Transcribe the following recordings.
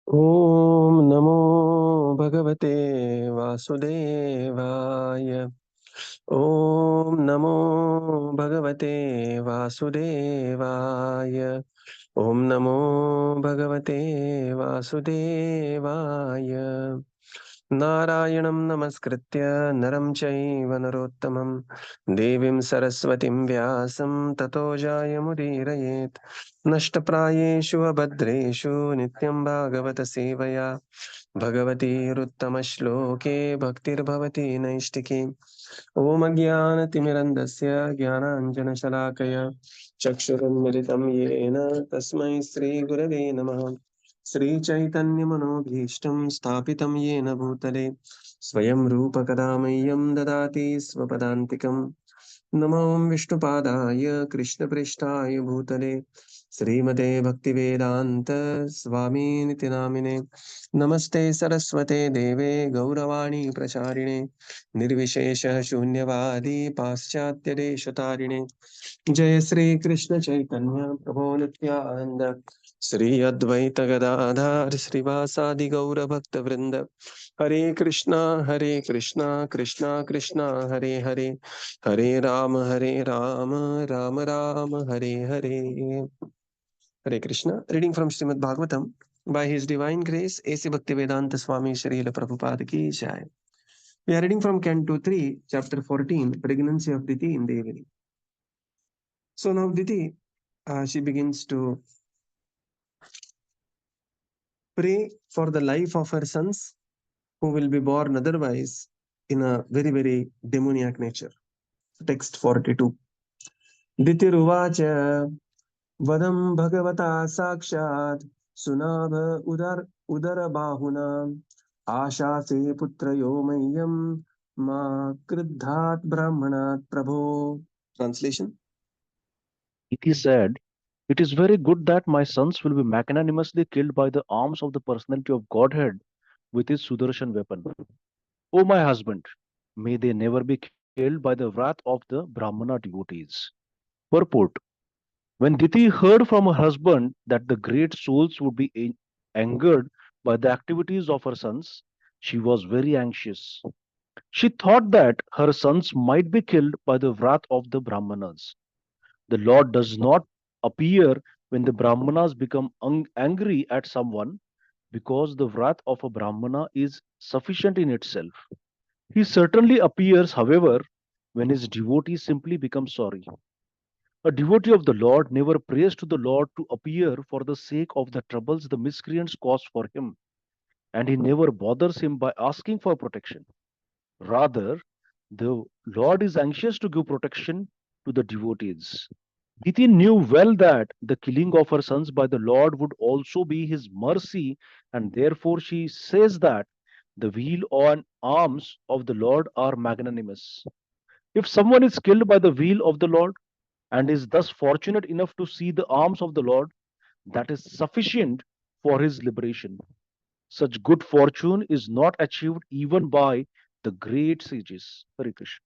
ॐ नमो भगवते वासुदेवाय। ॐ नमो भगवते वासुदेवाय। ॐ नमो भगवते वासुदेवाय। नारायणं नमस्कृत्य नरं चैव नरोत्तमं देवीं सरस्वतीं व्यासं ततो जायमुदीरयेत्। नष्टप्रायेषु अभद्रेषु नित्यं भागवत सेवया भगवतीरुत्तमश्लोके भक्तिर्भवति नैष्टिकी। ॐ अज्ञानतिमिरन्धस्य ज्ञानाञ्जनशलाकया चक्षुरुन्मिलितं येन तस्मै श्रीगुरवे नमः। श्रीचैतन्यमनोभीष्टं स्थापितं येन भूतले स्वयं रूपकदा मह्यं ददाति स्वपदान्तिकम्। नमो विष्णुपादाय कृष्णप्रेष्ठाय भूतले श्रीमते भक्तिवेदान्त स्वामिनिति नामिने। नमस्ते सरस्वते देवे गौरवाणी प्रचारिणे निर्विशेष शून्यवादी पाश्चात्यदेशतारिणे। जय श्री कृष्ण चैतन्य प्रभो नित्यानंद श्री अद्वैत गदाधर श्रीवासादि गौर भक्त वृंद। हरे कृष्णा कृष्णा कृष्णा हरे हरे, हरे Ram Ram Ram Hare Hare. Hare Krishna. Reading from Srimad Bhagavatam. By His Divine Grace, A.C. Bhaktivedanta Swami Srila Prabhupada Ki Jai. We are reading from Canto 3, Chapter 14, Pregnancy of Diti in Devani. So now Diti, she begins to pray for the life of her sons who will be born otherwise in a very, very demoniac nature. Text 42. Diti Ruvacha Vadam Bhagavata Sakshat Sunabha Udara Bahuna Ashase Putrayo Mayam Ma Kriddhat Brahmanat Prabho. Translation. Diti said, "It is very good that my sons will be magnanimously killed by the arms of the personality of Godhead with his Sudarshan weapon. O my husband, may they never be killed by the wrath of the Brahmana devotees." Purport: When Diti heard from her husband that the great souls would be angered by the activities of her sons, she was very anxious. She thought that her sons might be killed by the wrath of the Brahmanas. The Lord does not appear when the Brahmanas become angry at someone, because the wrath of a Brahmana is sufficient in itself. He certainly appears, however, when his devotees simply become sorry. A devotee of the Lord never prays to the Lord to appear for the sake of the troubles the miscreants cause for him, and he never bothers him by asking for protection. Rather, the Lord is anxious to give protection to the devotees. Diti knew well that the killing of her sons by the Lord would also be his mercy, and therefore she says that the wheel and arms of the Lord are magnanimous. If someone is killed by the wheel of the Lord and is thus fortunate enough to see the arms of the Lord, that is sufficient for his liberation. Such good fortune is not achieved even by the great sages. Hare Krishna.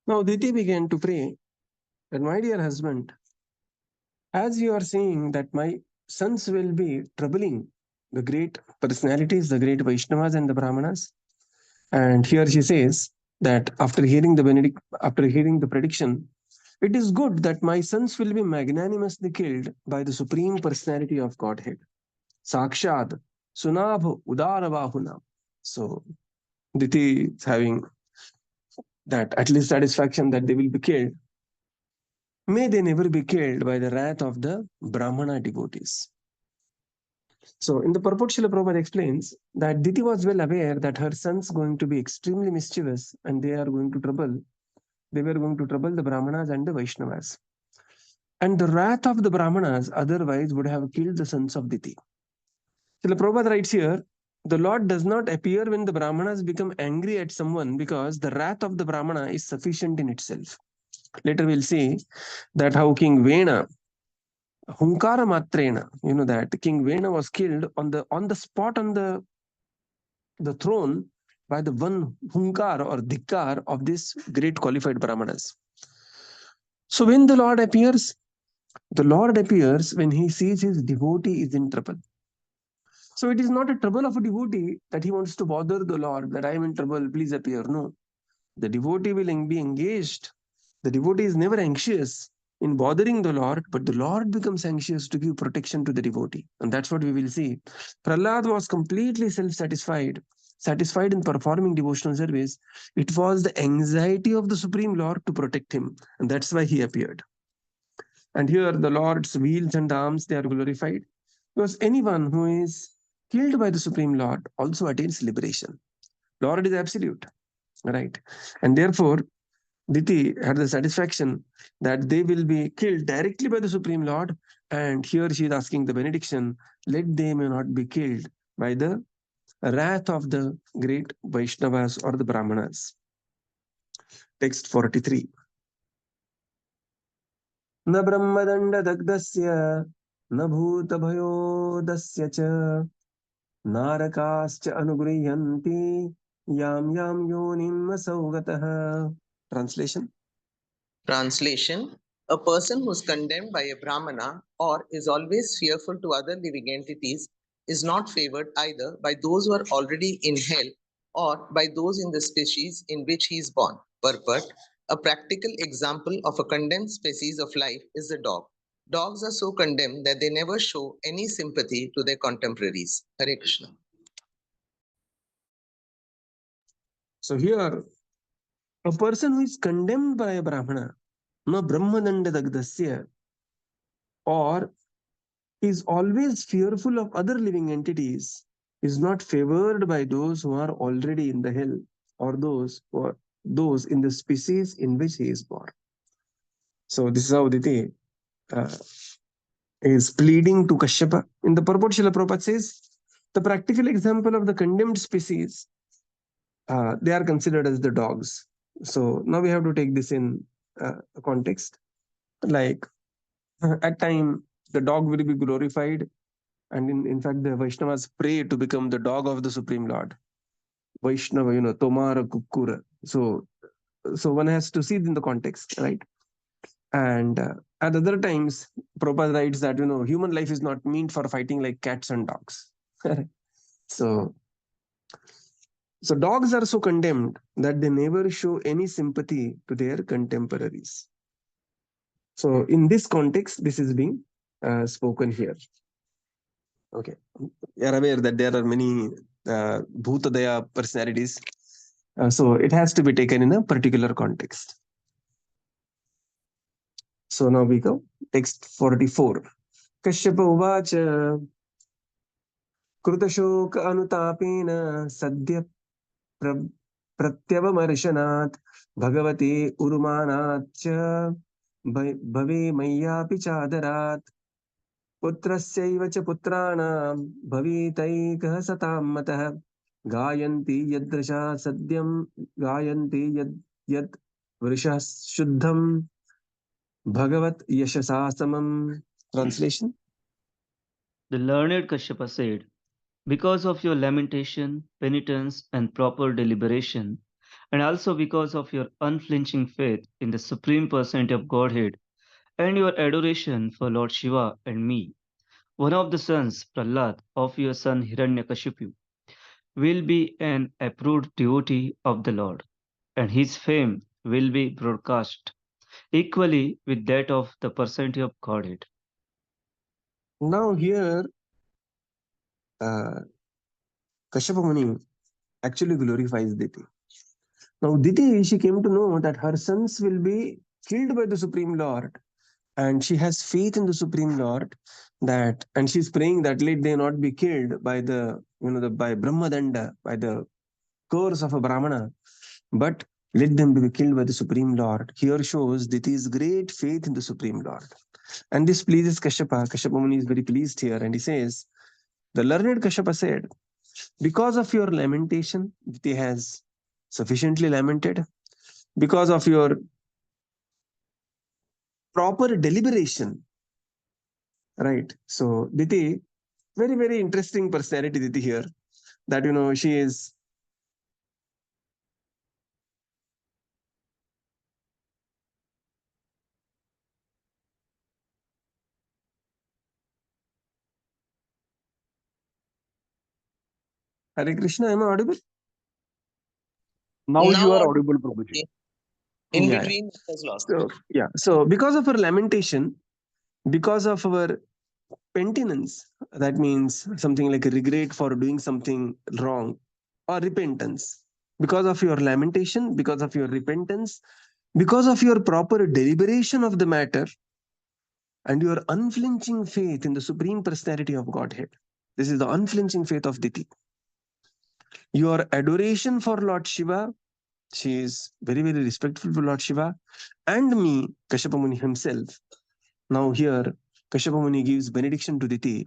Now Diti began to pray that, my dear husband, as you are seeing that my sons will be troubling the great personalities, the great Vaishnavas and the Brahmanas. And here she says that after hearing the prediction, it is good that my sons will be magnanimously killed by the Supreme Personality of Godhead. Sakshad, Sunabh Udaravahuna. So Diti is having that at least satisfaction that they will be killed. May they never be killed by the wrath of the Brahmana devotees. So in the purport, Srila Prabhupada explains that Diti was well aware that her sons going to be extremely mischievous and they were going to trouble the Brahmanas and the Vaishnavas. And the wrath of the Brahmanas otherwise would have killed the sons of Diti. Srila Prabhupada writes here, the Lord does not appear when the Brahmanas become angry at someone because the wrath of the Brahmana is sufficient in itself. Later we'll see that how King Vena, Hunkara Matrena, you know that King Vena was killed on the spot on the throne by the one Hunkar or Dhikkar of this great qualified Brahmanas. So when the Lord appears when he sees his devotee is in trouble. So it is not a trouble of a devotee that he wants to bother the Lord, that I am in trouble, please appear. No. The devotee will be engaged. The devotee is never anxious in bothering the Lord, but the Lord becomes anxious to give protection to the devotee. And that's what we will see. Prahlāda was completely self-satisfied, satisfied in performing devotional service. It was the anxiety of the Supreme Lord to protect him. And that's why he appeared. And here the Lord's wheels and arms, they are glorified. Because anyone who is killed by the Supreme Lord also attains liberation. Lord is absolute, right? And therefore, Diti had the satisfaction that they will be killed directly by the Supreme Lord. And here she is asking the benediction, let them not be killed by the wrath of the great Vaishnavas or the Brahmanas. Text 43. न ब्रह्मदण्डदग्धस्य न भूतभयोदस्य च नारकाश्च अनुगृह्यन्ति यां यां योनिम् असौ गतः. Translation. Translation: a person who is condemned by a Brahmana or is always fearful to other living entities is not favored either by those who are already in hell or by those in the species in which he is born. Purport: a practical example of a condemned species of life is the dog. Dogs are so condemned that they never show any sympathy to their contemporaries. Hare Krishna. So here, a person who is condemned by a Brahmana, na brahmadanda dagdasya, or is always fearful of other living entities, is not favored by those who are already in the hell or those in the species in which he is born. So this is how Diti is pleading to Kaśyapa. In the purport, Srila Prabhupada says, the practical example of the condemned species, they are considered as the dogs. So now we have to take this in context. Like at time, the dog will be glorified, and in fact, the Vaishnavas pray to become the dog of the Supreme Lord. Vaishnava, Tomara Kukkura. So one has to see it in the context, right? And at other times, Prabhupada writes that human life is not meant for fighting like cats and dogs. So dogs are so condemned that they never show any sympathy to their contemporaries. So in this context, this is being spoken here. Okay, you are aware that there are many Bhutadaya personalities. So it has to be taken in a particular context. So now we go. Text 44. Kaśyapa uvacha कृतशोक अनुतापेन सद्य प्रत्यवमर्शनात् भगवते उरुमानाच्च भवे मय्यापि चादरात् पुत्रस्यैव च पुत्राणां भवेतैकः सतां मतः गायन्ति यदृशा सद्यं गायन्ति यद् वृषः शुद्धं भगवत् यशसा समम्. Translation. The learned Kaśyapa said, because of your lamentation, penitence, and proper deliberation, and also because of your unflinching faith in the Supreme Personality of Godhead and your adoration for Lord Shiva and me, one of the sons, Prahlāda, of your son Hiraṇyakaśipu, will be an approved devotee of the Lord, and his fame will be broadcast equally with that of the Personality of Godhead. Now here, Kaśyapa Muni actually glorifies Diti. Now Diti, she came to know that her sons will be killed by the Supreme Lord, and she has faith in the Supreme Lord and she's praying that let they not be killed by by Brahmadanda, by the curse of a Brahmana, but let them be killed by the Supreme Lord. Here shows Diti's great faith in the Supreme Lord. And this pleases Kaśyapa. Kaśyapa Muni is very pleased here, and he says, the learned Kaśyapa said, because of your lamentation, Diti has sufficiently lamented. Because of your proper deliberation, right? So Diti, very, very interesting personality, Diti here, that, she is Hare Krishna, am I audible? Now you are Now, audible, Prabhuji. in Yeah. between, it was lost. So because of our lamentation, because of our penitence, that means something like a regret for doing something wrong, or repentance. Because of your lamentation, because of your repentance, because of your proper deliberation of the matter, and your unflinching faith in the Supreme Personality of Godhead. This is the unflinching faith of Diti. Your adoration for Lord Shiva, she is very, very respectful for Lord Shiva, and me, Kaśyapa Muni himself. Now here, Kaśyapa Muni gives benediction to Diti.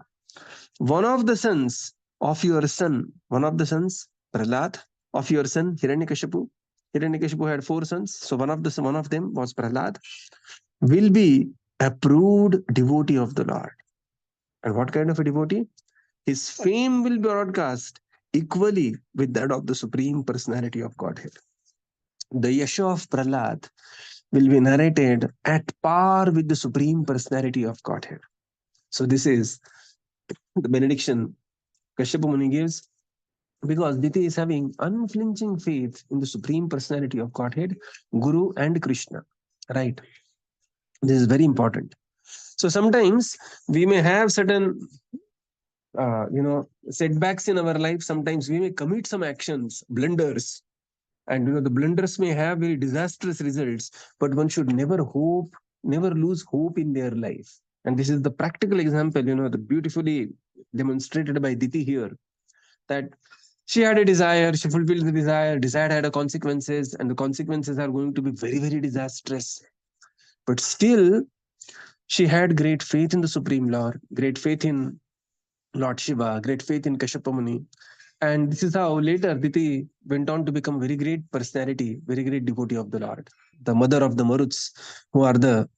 One of the sons of your son, one of the sons, Prahlāda, of your son, Hiraṇyakaśipu. Hiraṇyakaśipu had 4 sons, so one of them was Prahlāda, will be approved devotee of the Lord. And what kind of a devotee? His fame will be broadcast equally with that of the Supreme Personality of Godhead. The Yasha of Prahlāda will be narrated at par with the Supreme Personality of Godhead. So this is the benediction Kaśyapa Muni gives, because Diti is having unflinching faith in the Supreme Personality of Godhead, Guru and Krishna. Right? This is very important. So sometimes we may have certain setbacks in our life. Sometimes we may commit some actions, blunders, and the blunders may have very disastrous results, but one should never lose hope in their life. And this is the practical example, the beautifully demonstrated by Diti here, that she had a desire, she fulfilled the desire had a consequences, and the consequences are going to be very, very disastrous. But still, she had great faith in the Supreme Lord, great faith in Lord Shiva, great faith in Kaśyapa Muni. And this is how later Diti went on to become very great personality, very great devotee of the Lord, the mother of the Maruts, who are the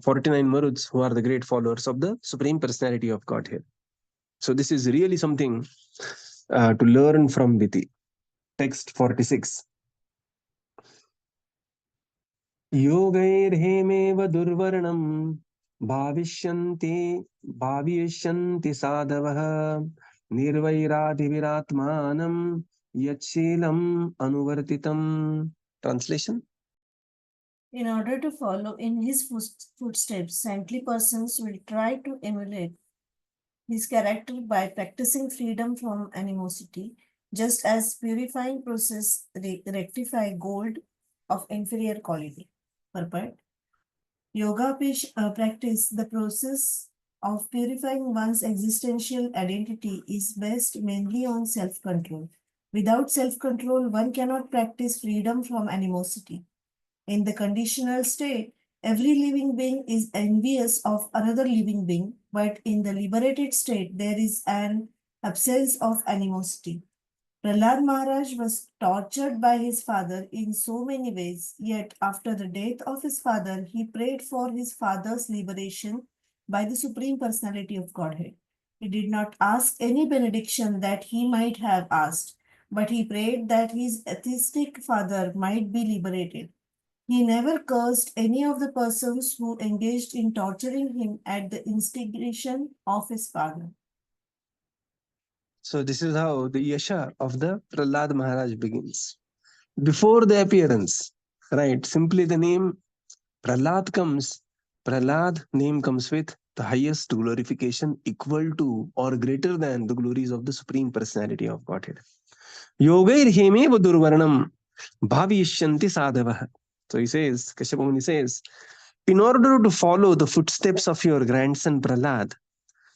49 Maruts, who are the great followers of the Supreme Personality of Godhead. So this is really something to learn from Diti. Text 46. योगैर्हेमेव दुर्वर्णं भाविष्यन्ति साधवः निर्वैरादिविरात्मानं यच्छीलम् अनुवर्तितम्. Translation. In order to follow in his footsteps, saintly persons will try to emulate his character by practicing freedom from animosity, just as purifying process rectify gold of inferior quality. Purport. Yoga practice, the process of purifying one's existential identity, is based mainly on self-control. Without self-control, one cannot practice freedom from animosity. In the conditional state, every living being is envious of another living being, but in the liberated state, there is an absence of animosity. Prahlāda Mahārāja was tortured by his father in so many ways, yet after the death of his father, he prayed for his father's liberation by the Supreme Personality of Godhead. He did not ask any benediction that he might have asked, but he prayed that his atheistic father might be liberated. He never cursed any of the persons who engaged in torturing him at the instigation of his father. So this is how the Yasha of the Prahlāda Mahārāja begins. Before the appearance, right? Simply the name Prahlāda comes. Prahlāda name comes with the highest glorification, equal to or greater than the glories of the Supreme Personality of Godhead. Yogairhemeva durvarnam bhavishyanti sadhavah. So he says, Kaśyapa Muni says, in order to follow the footsteps of your grandson Prahlāda,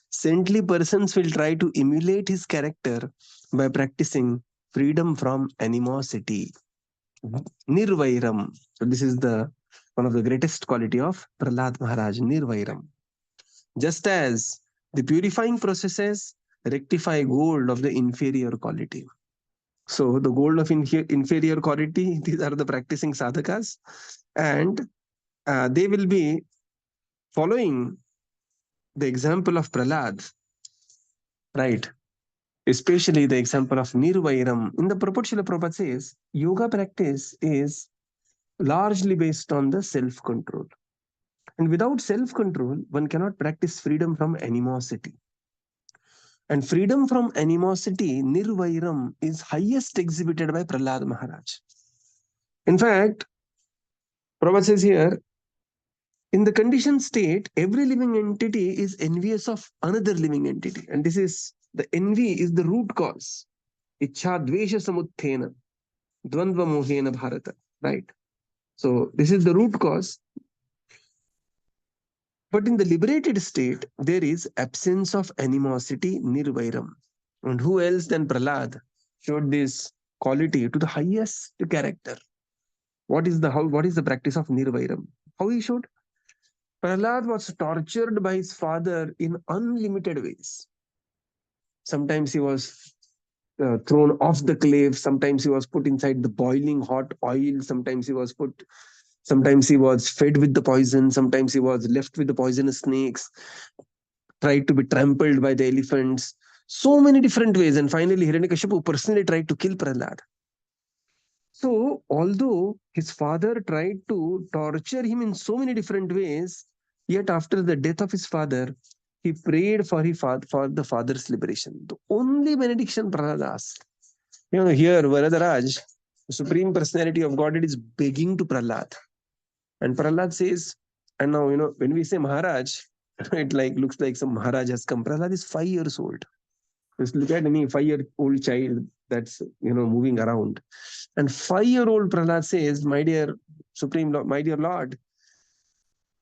saintly persons will try to emulate his character by practicing freedom from animosity. Nirvairam. So this is one of the greatest quality of Prahlāda Mahārāja, Nirvairam. Just as the purifying processes rectify gold of the inferior quality. So the gold of inferior quality, these are the practicing sadhakas, and they will be following the example of Prahlāda, right? Especially the example of Nirvairam. In the purport, Srila Prabhupada says, yoga practice is largely based on the self-control. And without self-control, one cannot practice freedom from animosity. And freedom from animosity, nirvairam, is highest exhibited by Prahlāda Mahārāja. In fact, Prabhupada says here, in the conditioned state, every living entity is envious of another living entity. And this is, the envy is the root cause. Ichha dvesha samuthena, dvandva mohena bharata. Right? So this is the root cause. But in the liberated state, there is absence of animosity, nirvairam. And who else than Prahlāda showed this quality to the highest character? What is the practice of nirvairam? How he showed? Prahlāda was tortured by his father in unlimited ways. Sometimes he was thrown off the cliff. Sometimes he was put inside the boiling hot oil. Sometimes he was fed with the poison. Sometimes he was left with the poisonous snakes, tried to be trampled by the elephants. So many different ways. And finally, Hiraṇyakāśipu personally tried to kill Prahlāda. So, although his father tried to torture him in so many different ways, yet after the death of his father, he prayed for the father's liberation. The only benediction Prahlāda asked. Here Varadaraj, the Supreme Personality of Godhead, is begging to Prahlāda. And Prahlāda says, and now, when we say Maharaj, it looks like some Maharaj has come. Prahlāda is 5 years old. Just look at any 5-year-old child that's, moving around. And 5-year-old Prahlāda says, my dear Supreme Lord, my dear Lord,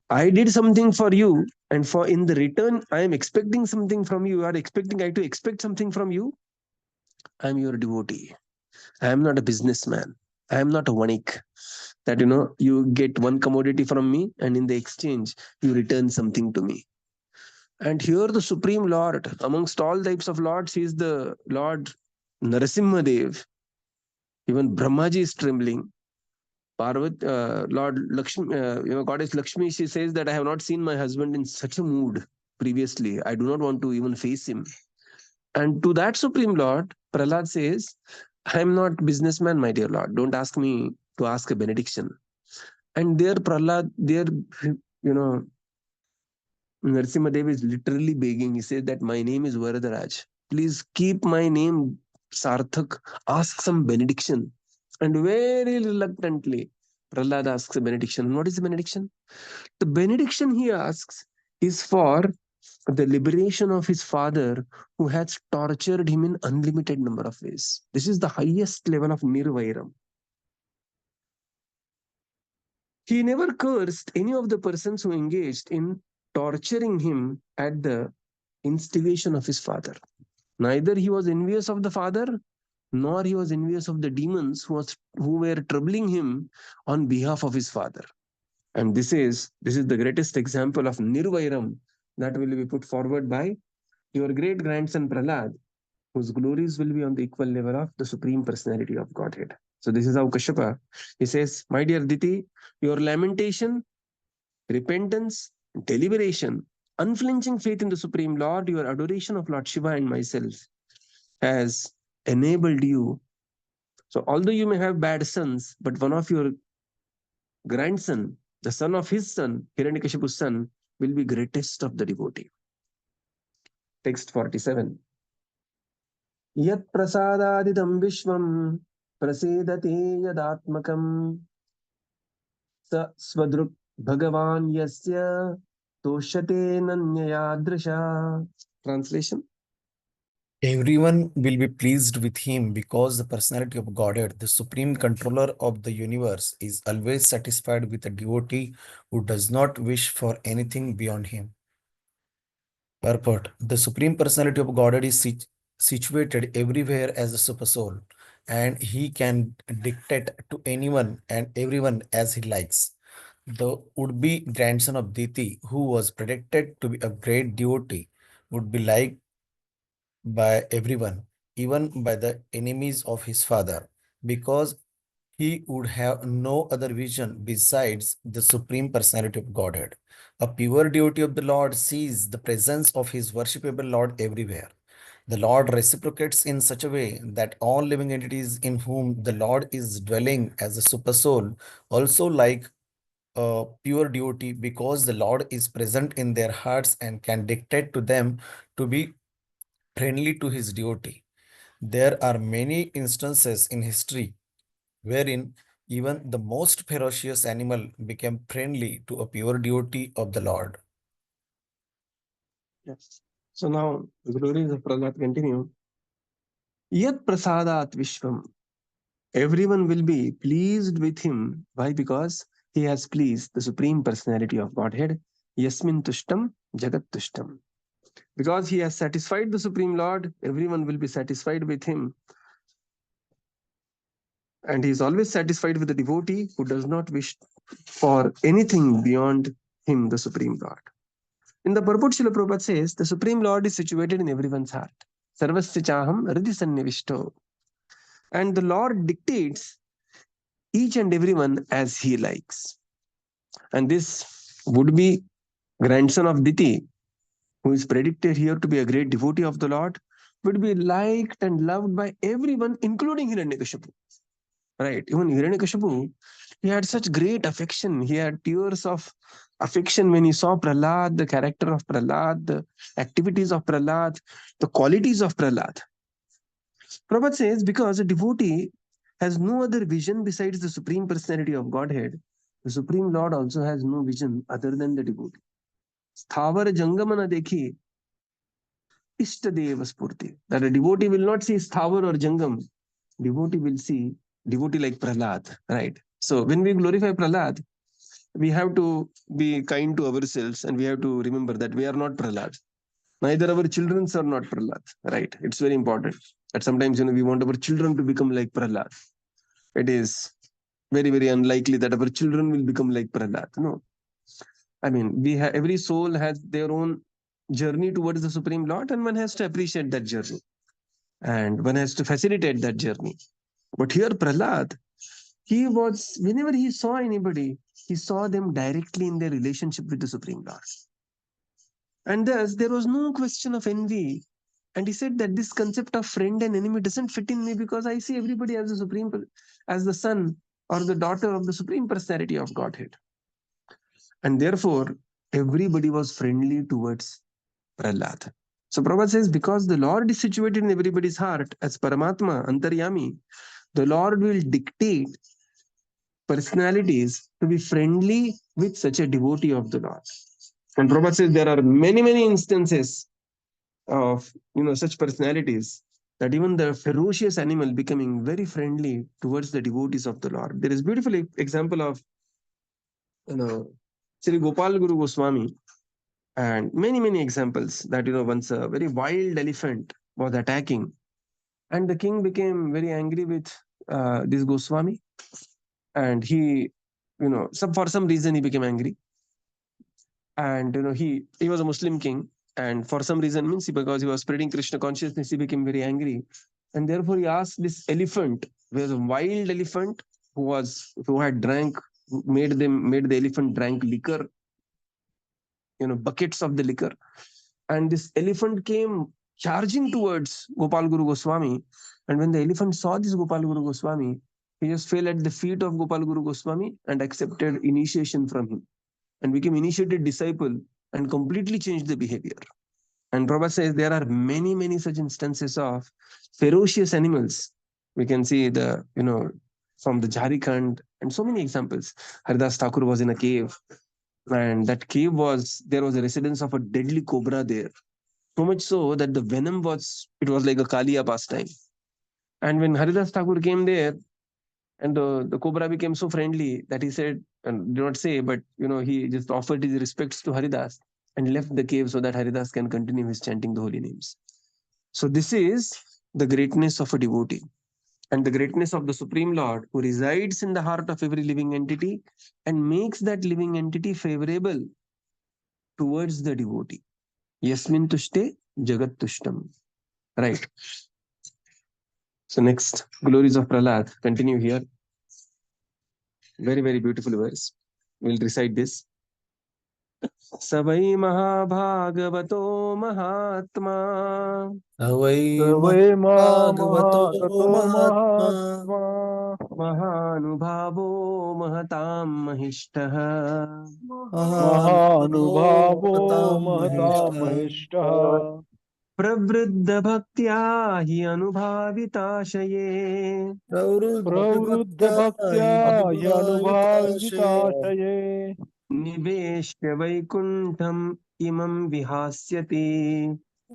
I did something for you, and in the return, I am expecting something from you. You are expecting I to expect something from you. I am your devotee. I am not a businessman. I am not a vanik. That, you get one commodity from me, and in the exchange, you return something to me. And here the Supreme Lord, amongst all types of lords, he is the Lord Narasimhadev. Even Brahmaji is trembling. Lord Lakshmi, Goddess Lakshmi, she says that I have not seen my husband in such a mood previously. I do not want to even face him. And to that Supreme Lord, Prahlāda says, I am not businessman, my dear Lord. Don't ask me to ask a benediction. And there Prahlāda, Narasimhadev is literally begging. He says that my name is Varadaraj. Please keep my name Sarthak. Ask some benediction. And very reluctantly, Prahlāda asks a benediction. What is the benediction? The benediction he asks is for the liberation of his father, who has tortured him in unlimited number of ways. This is the highest level of nirvairam. He never cursed any of the persons who engaged in torturing him at the instigation of his father. Neither he was envious of the father, nor he was envious of the demons who were troubling him on behalf of his father. And this is the greatest example of nirvairam that will be put forward by your great grandson Prahlāda, whose glories will be on the equal level of the Supreme Personality of Godhead. So this is how Kaśyapa, he says, my dear Diti, your lamentation, repentance, deliberation, unflinching faith in the Supreme Lord, your adoration of Lord Shiva and myself has enabled you. So although you may have bad sons, but one of your grandson, the son of his son, Hiraṇyakāśipu's son, will be greatest of the devotee. Text 47. Yat prasadadidam vishvam prasedate yadatmakam sa svadruk bhagavan yasya toshate nanyayadrisha. Translation. Everyone will be pleased with him because the personality of Godhead, the supreme controller of the universe, is always satisfied with a devotee who does not wish for anything beyond him. Purport. The supreme personality of Godhead is situated everywhere as the supersoul, and he can dictate to anyone and everyone as he likes. The would-be grandson of Diti, who was predicted to be a great devotee, would be liked by everyone, even by the enemies of his father, because he would have no other vision besides the Supreme Personality of Godhead. A pure devotee of the Lord sees the presence of his worshipable Lord everywhere. The Lord reciprocates in such a way that all living entities in whom the Lord is dwelling as a supersoul also like a pure devotee, because the Lord is present in their hearts and can dictate to them to be friendly to his devotee. There are many instances in history wherein even the most ferocious animal became friendly to a pure devotee of the Lord. Yes. So now the glories of Prahlāda continue. Yat prasadat vishvam. Everyone will be pleased with him. Why? Because he has pleased the Supreme Personality of Godhead. Yasmin tushtam jagat tushtam. Because he has satisfied the Supreme Lord, everyone will be satisfied with him. And he is always satisfied with the devotee who does not wish for anything beyond him, the Supreme Lord. In the purport, Srila Prabhupada says, the Supreme Lord is situated in everyone's heart. Sarvasya chaham hridi sannivishto. And the Lord dictates each and everyone as he likes. And this would be grandson of Diti, who is predicted here to be a great devotee of the Lord, would be liked and loved by everyone, including Hiraṇyakaśipu. Right? Even Hiraṇyakaśipu, he had such great affection. He had tears of affection when he saw Prahlāda, the character of Prahlāda, the activities of Prahlāda, the qualities of Prahlāda. Prabhupada says, because a devotee has no other vision besides the Supreme Personality of Godhead, the Supreme Lord also has no vision other than the devotee. Sthavar jangamana dekhi ishtadeva spurti. That a devotee will not see sthavar or jangam. Devotee will see devotee like Prahlāda, right? So when we glorify Prahlāda, we have to be kind to ourselves and we have to remember that we are not Prahlāda. Neither our children are not Prahlāda, right? It's very important that sometimes we want our children to become like Prahlāda. It is very, very unlikely that our children will become like Prahlāda. No. I mean, every soul has their own journey towards the Supreme Lord, and one has to appreciate that journey. And one has to facilitate that journey. But here, Prahlāda, whenever he saw anybody, he saw them directly in their relationship with the Supreme Lord. And thus, there was no question of envy. And he said that this concept of friend and enemy doesn't fit in me because I see everybody as as the son or the daughter of the Supreme Personality of Godhead. And therefore, everybody was friendly towards Prahlāda. So Prabhupada says, because the Lord is situated in everybody's heart as Paramatma, Antaryami, the Lord will dictate personalities to be friendly with such a devotee of the Lord. And Prabhupada says there are many, many instances of such personalities that even the ferocious animal becoming very friendly towards the devotees of the Lord. There is beautiful example of Sri Gopal Guru Goswami and many, many examples that once a very wild elephant was attacking and the king became very angry with this Goswami and he for some reason he became angry and he was a Muslim king and for some reason means because he was spreading Krishna consciousness he became very angry and therefore he asked this elephant, who was a wild elephant who had drank made the elephant drank liquor, buckets of the liquor, and this elephant came charging towards Gopal Guru Goswami. And when the elephant saw this Gopal Guru Goswami, he just fell at the feet of Gopal Guru Goswami and accepted initiation from him and became initiated disciple and completely changed the behavior. And Prabhupada says there are many, many such instances of ferocious animals. We can see from the Jharkhand and so many examples. Haridas Thakur was in a cave and that cave there was a residence of a deadly cobra there. So much so that the venom was like a Kaliya pastime. And when Haridas Thakur came there, and the cobra became so friendly that he said, and do not say, but he just offered his respects to Haridas and left the cave so that Haridas can continue his chanting the holy names. So this is the greatness of a devotee and the greatness of the Supreme Lord who resides in the heart of every living entity and makes that living entity favorable towards the devotee. Yasmin tushte jagat tushtam. Right. So next, glories of Prahlāda continue here. Very, very beautiful verse. We'll recite this. Savai Mahabhagavato Mahatma Savai Mahāgavato Mahatma Mahatma Mahanubhavo Mahatam Mahishtaha Mahanubhavo Mahanubhavo Mahatam Mahatam Mahishta Mahishtaha pravriddha भक्त्या हि अनुभाविताशये प्रवृद्ध भक्त्या ह्यनुभाविताशये निवेश्य वैकुण्ठम् इमं विहास्यति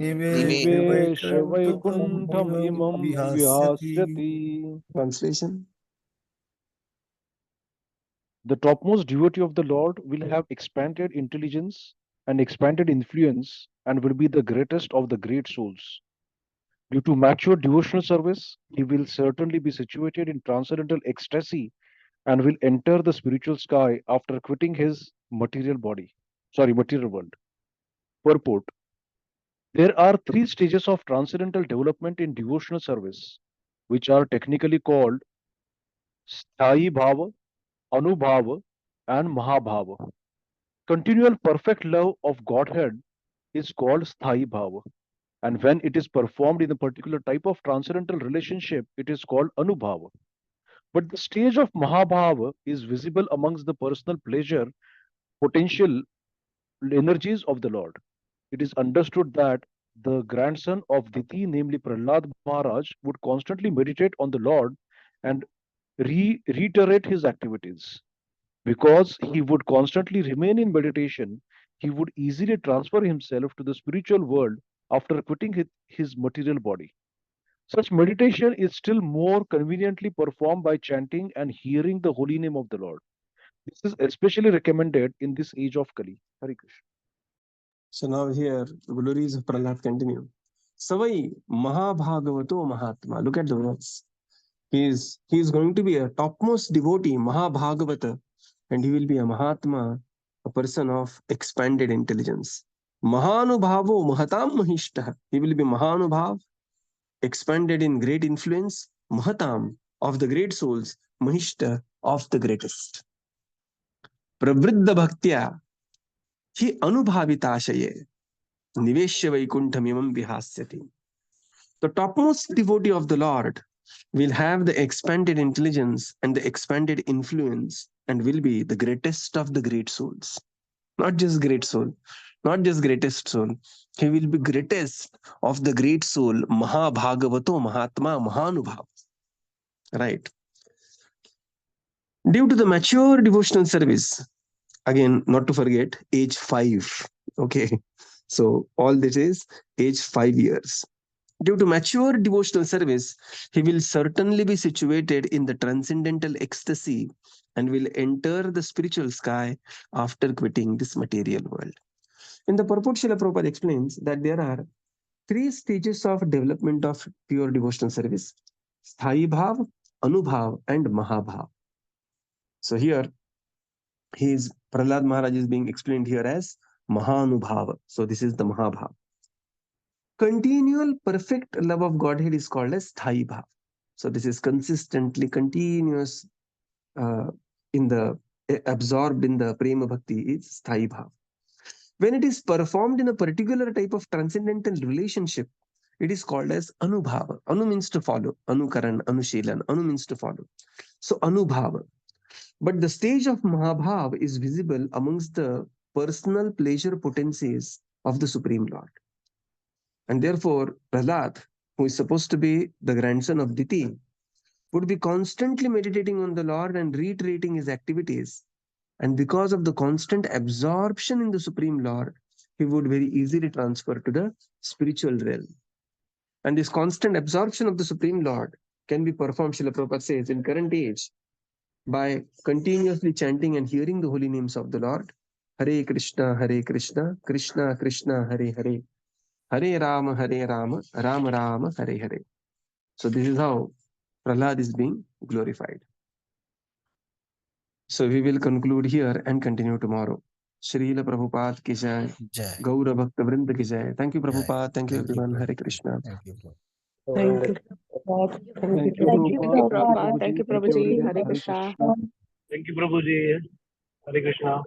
निवेश वैकुण्ठम् इमं विहास्यति. Translation. The topmost devotee of the Lord will have expanded intelligence and expanded influence and will be the greatest of the great souls. Due to mature devotional service, he will certainly be situated in transcendental ecstasy and will enter the spiritual sky after quitting his material world. Purport. There are three stages of transcendental development in devotional service, which are technically called Sthayi Bhava, Anubhava, and Mahabhava. Continual perfect love of Godhead is called Sthayi Bhava, and when it is performed in a particular type of transcendental relationship, it is called Anubhava. But the stage of Mahabhava is visible amongst the personal pleasure potential energies of the Lord. It is understood that the grandson of Diti, namely Prahlāda Mahārāja, would constantly meditate on the Lord and reiterate his activities. Because he would constantly remain in meditation, he would easily transfer himself to the spiritual world after quitting his material body. Such meditation is still more conveniently performed by chanting and hearing the holy name of the Lord. This is especially recommended in this age of Kali. Hare Krishna. So now here, the glories of Prahlad continue. Savai Mahabhagavato Mahatma. Look at the words. He is going to be a topmost devotee, Mahabhagavata, and he will be a Mahatma, a person of expanded intelligence. Mahanubhavo Mahatam Mahishta. He will be Mahanubhav, expanded in great influence, Mahatam, of the great souls, Mahishta, of the greatest. Pravriddha Bhaktya, he Anubhavitashaye, Niveshya Vaikuntamimam Vihasyati. The topmost devotee of the Lord will have the expanded intelligence and the expanded influence and will be the greatest of the great souls. Not just great soul, not just greatest soul. He will be greatest of the great soul, Mahabhagavato Mahatma Mahanubhav. Right. Due to the mature devotional service, again, not to forget, age 5. Okay. So all this is age 5 years. Due to mature devotional service, he will certainly be situated in the transcendental ecstasy and will enter the spiritual sky after quitting this material world. In the purport, Srila Prabhupada explains that there are 3 stages of development of pure devotional service: Sthayi Bhav, Anubhav, and Mahabhav. So here, Prahlāda Mahārāja is being explained here as Mahanubhava. So this is the Mahabhav. Continual perfect love of Godhead is called as Sthayi Bhav. So this is consistently continuous absorbed in the Prema Bhakti is Sthayi Bhav. When it is performed in a particular type of transcendental relationship, it is called as Anubhava. Anu means to follow. Anukaran, Anushilan. Anu means to follow. So Anubhava. But the stage of Mahabhav is visible amongst the personal pleasure potencies of the Supreme Lord. And therefore, Prahlād, who is supposed to be the grandson of Diti, would be constantly meditating on the Lord and reiterating his activities. And because of the constant absorption in the Supreme Lord, he would very easily transfer to the spiritual realm. And this constant absorption of the Supreme Lord can be performed, Srila Prabhupada says, in current age by continuously chanting and hearing the holy names of the Lord. Hare Krishna, Krishna Krishna, Hare Hare. Hare Rama, Rama Rama, Hare Hare. So this is how Prahlād is being glorified. So we will conclude here and continue tomorrow. Srila Prabhupada ki jai. Jai. Gaura Bhakta Vrinda ki jai. Thank you, Prabhupada. Thank you, Thank you, everyone. Prabhu. Hare Krishna. Thank you, Prabhu. Thank you. Thank you, Thank you, Prabhupada. Prabhupada. Thank you, Prabhuji. everyone. Hare Krishna. Thank you, Prabhuji. Hare Krishna.